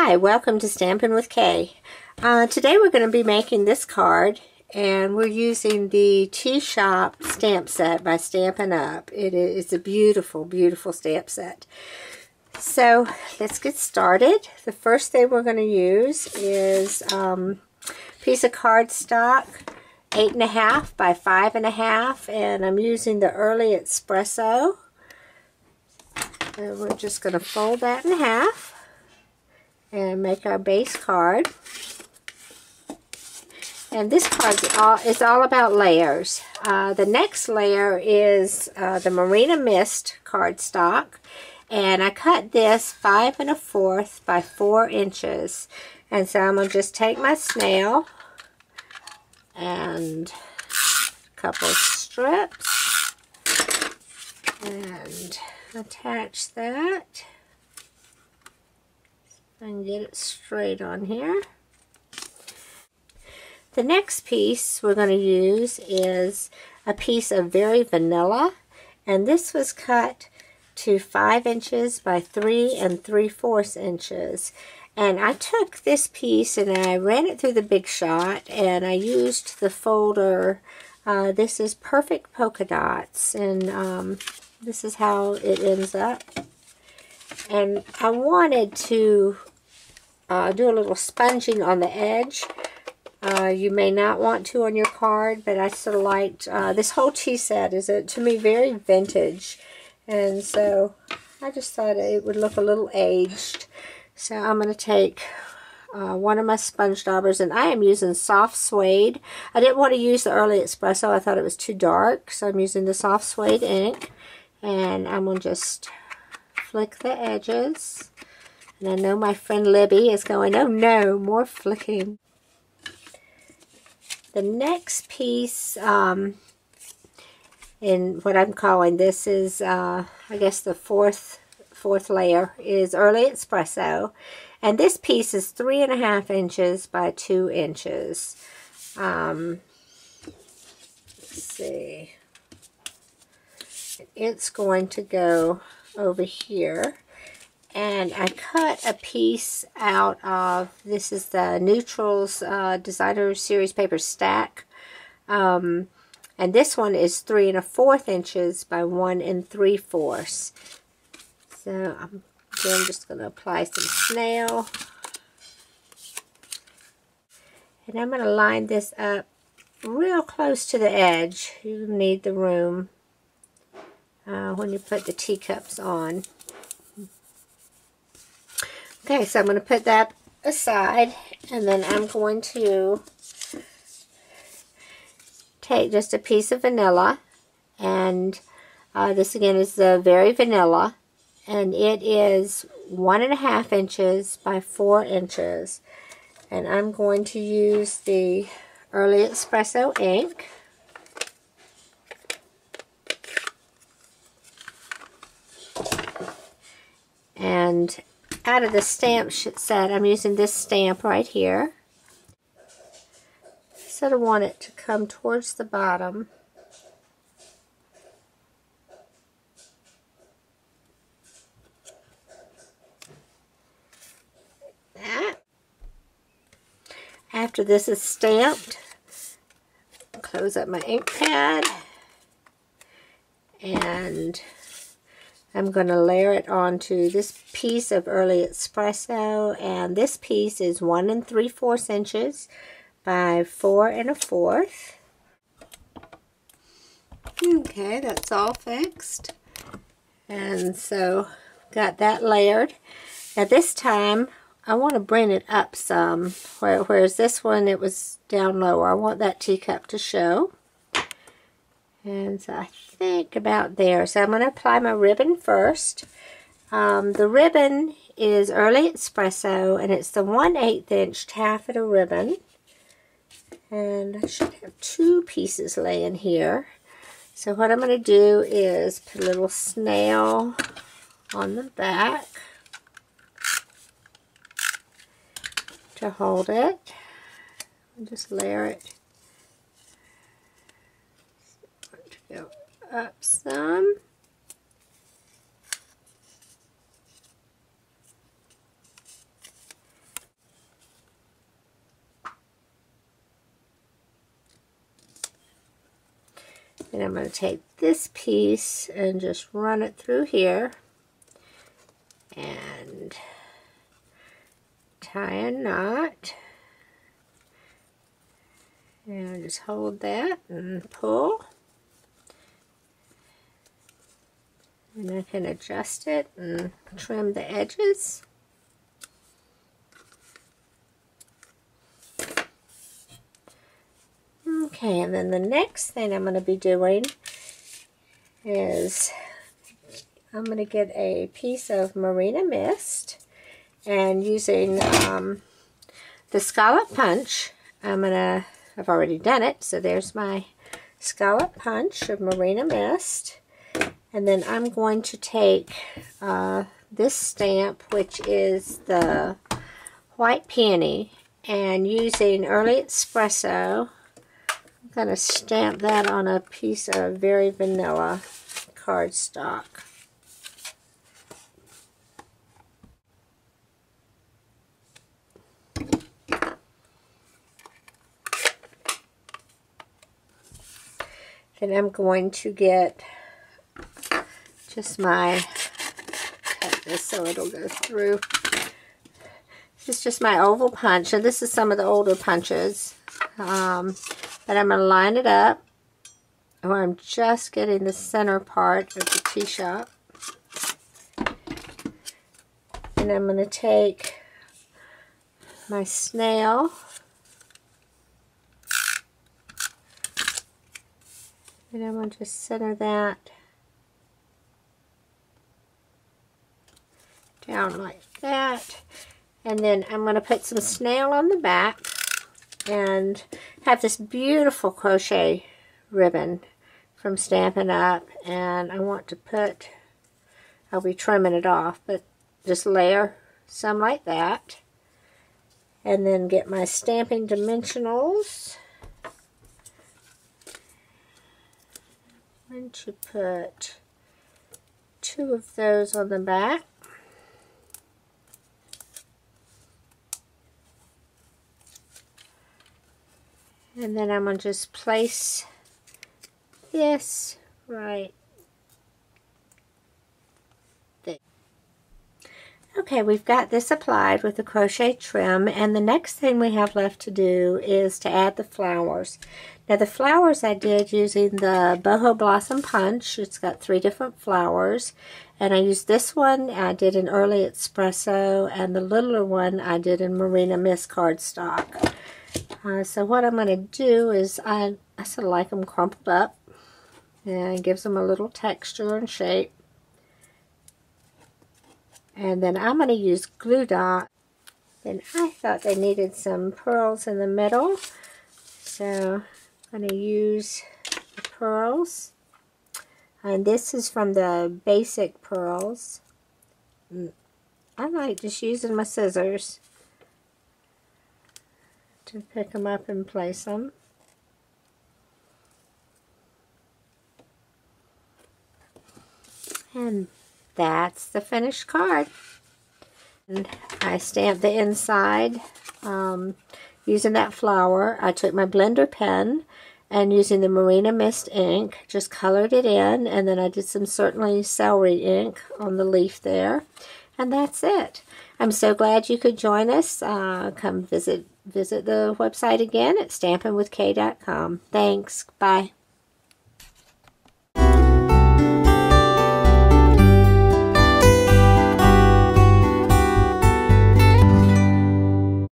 Hi, welcome to Stampin' with Kay. Today we're going to be making this card, and we're using the Tea Shoppe Stamp Set by Stampin' Up. It's a beautiful, beautiful stamp set. So let's get started. The first thing we're going to use is a piece of cardstock, 8.5 by 5.5, and I'm using the Early Espresso. And we're just going to fold that in half and make our base card. And this card is all about layers. The next layer is the Marina Mist cardstock, and I cut this 5 1/4 by 4 inches. And so I'm going to just take my snail and a couple of strips and attach that. And get it straight on here. The next piece we're going to use is a piece of Very Vanilla, and this was cut to 5 inches by 3 3/4 inches. And I took this piece and I ran it through the Big Shot, and I used the folder. This is Perfect Polka Dots, and this is how it ends up. And I wanted to do a little sponging on the edge. You may not want to on your card, but I sort of liked, this whole tea set is, to me, very vintage. And so I just thought it would look a little aged. So I'm going to take one of my sponge daubers, and I am using soft suede. I didn't want to use the Early Espresso. I thought it was too dark, so I'm using the soft suede ink. And I'm going to just flick the edges. And I know my friend Libby is going, oh no, more flicking. The next piece in what I'm calling, this is, I guess the fourth layer, is Early Espresso. And this piece is 3 1/2 inches by 2 inches. Let's see. It's going to go over here. And I cut a piece out of, this is the Neutrals Designer Series Paper Stack. And this one is 3 1/4 inches by 1 3/4. So I'm just going to apply some snail. And I'm going to line this up real close to the edge. You need the room when you put the teacups on. Okay, so I'm going to put that aside, and then I'm going to take just a piece of vanilla, and this again is the Very Vanilla, and it is 1 1/2 inches by 4 inches. And I'm going to use the Early Espresso ink. And out of the stamp set, I'm using this stamp right here. Sort of want it to come towards the bottom. That. After this is stamped, close up my ink pad, and I'm going to layer it onto this piece of Early Espresso, and this piece is 1 3/4 inches by 4 1/4. Okay, that's all fixed. And so, got that layered. Now this time, I want to bring it up some, whereas this one, it was down lower. I want that teacup to show. And so I think about there. So I'm going to apply my ribbon first. The ribbon is Early Espresso, and it's the 1/8 inch taffeta ribbon. And I should have 2 pieces laying here. So what I'm going to do is put a little snail on the back to hold it. And just layer it. Go up some. And I'm going to take this piece and just run it through here and tie a knot. And just hold that and pull. And I can adjust it and trim the edges. Okay, and then the next thing I'm going to be doing is I'm going to get a piece of Marina Mist, and using the scallop punch, I've already done it, so there's my scallop punch of Marina Mist. And then I'm going to take this stamp, which is the White Peony, and using Early Espresso, I'm going to stamp that on a piece of very vanilla cardstock. Then I'm going to get just my, cut this so it'll go through. This is just my oval punch, and this is some of the older punches. But I'm going to line it up where I'm just getting the center part of the tea shop. And I'm going to take my snail and I'm going to just center that down like that. And then I'm going to put some snail on the back and have this beautiful crochet ribbon from Stampin' Up. And I want to put, I'll be trimming it off, but just layer some like that. And then get my stamping dimensionals. I'm going to put 2 of those on the back. And then I'm going to just place this right there. Okay, we've got this applied with the crochet trim, and the next thing we have left to do is to add the flowers. Now the flowers I did using the Boho Blossom Punch. It's got 3 different flowers, and I used this one I did in Early Espresso, and the littler one I did in Marina Mist cardstock. So what I'm going to do is I sort of like them crumpled up, and it gives them a little texture and shape. And then I'm going to use glue dot. Then I thought they needed some pearls in the middle, so I'm going to use the pearls. And this is from the Basic Pearls. I like just using my scissors to pick them up and place them. And that's the finished card. And I stamped the inside using that flower. I took my blender pen and using the Marina Mist ink, just colored it in, and then I did some Certainly Celery ink on the leaf there. And that's it. I'm so glad you could join us. Come visit the website again at stampingwithkaye.com. Thanks. Bye.